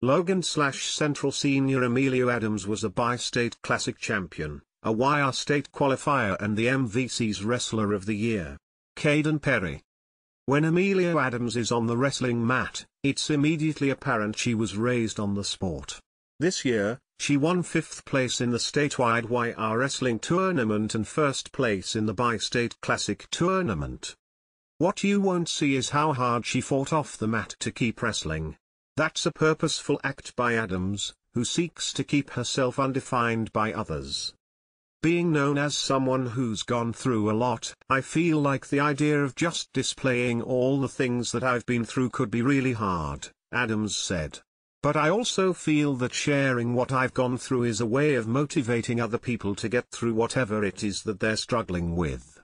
Logan/Central Senior Emilio Adams was a bi-state classic champion, a YR state qualifier and the MVC's Wrestler of the Year. Caden Perry. When Emilio Adams is on the wrestling mat, it's immediately apparent she was raised on the sport. This year, she won 5th place in the statewide YR wrestling tournament and 1st place in the bi-state classic tournament. What you won't see is how hard she fought off the mat to keep wrestling. That's a purposeful act by Adams, who seeks to keep herself undefined by others. Being known as someone who's gone through a lot, I feel like the idea of just displaying all the things that I've been through could be really hard, Adams said. But I also feel that sharing what I've gone through is a way of motivating other people to get through whatever it is that they're struggling with.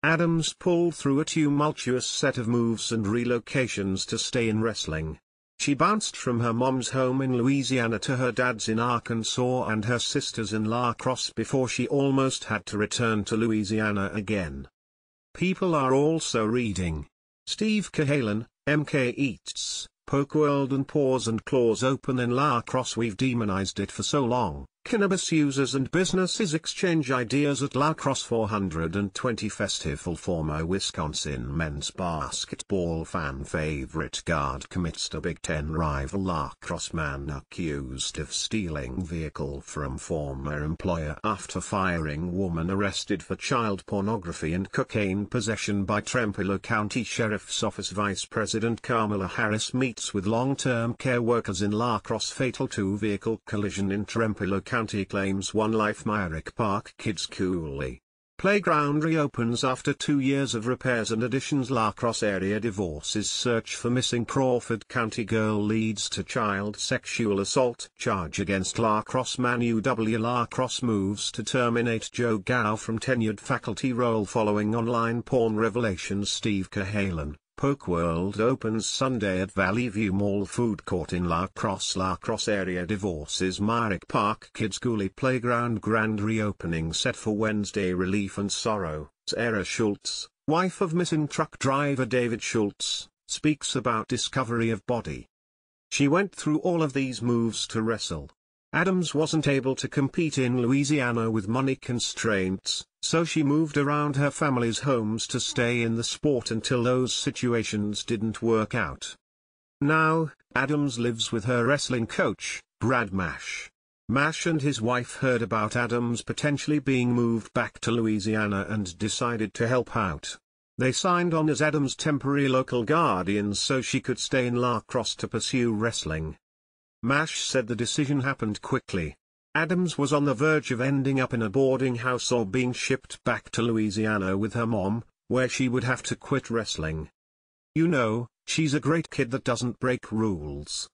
Adams pulled through a tumultuous set of moves and relocations to stay in wrestling. She bounced from her mom's home in Louisiana to her dad's in Arkansas and her sister's in La Crosse before she almost had to return to Louisiana again. People are also reading. Steve Cahalan, MK Eats, Poke World and Paws and Claws open in La Crosse. We've demonized it for so long. Cannabis users and businesses exchange ideas at La Crosse 420 Festival. Former Wisconsin men's basketball fan favorite guard commits to Big Ten rival. La Crosse man accused of stealing vehicle from former employer after firing woman arrested for child pornography and cocaine possession by Trempealeau County Sheriff's Office. Vice President Kamala Harris meets with long-term care workers in La Crosse. Fatal two-vehicle collision in Trempealeau County claims one life. Myrick Park Kids Cooley Playground reopens after 2 years of repairs and additions. La Crosse area divorces. Search for missing Crawford County girl leads to child sexual assault charge against La Crosse man. UW La Crosse moves to terminate Joe Gao from tenured faculty role following online porn revelations. Steve Cahalan, Poke World opens Sunday at Valley View Mall food court in La Crosse. La Crosse area divorces. Myrick Park Kids Cooley Playground grand reopening set for Wednesday. Relief and sorrow. Sarah Schultz, wife of missing truck driver David Schultz, speaks about discovery of body. She went through all of these moves to wrestle. Adams wasn't able to compete in Louisiana with money constraints, so she moved around her family's homes to stay in the sport until those situations didn't work out. Now, Adams lives with her wrestling coach, Brad Mash. Mash and his wife heard about Adams potentially being moved back to Louisiana and decided to help out. They signed on as Adams' temporary local guardians so she could stay in La Crosse to pursue wrestling. Mash said the decision happened quickly. Adams was on the verge of ending up in a boarding house or being shipped back to Louisiana with her mom, where she would have to quit wrestling. You know, she's a great kid that doesn't break rules.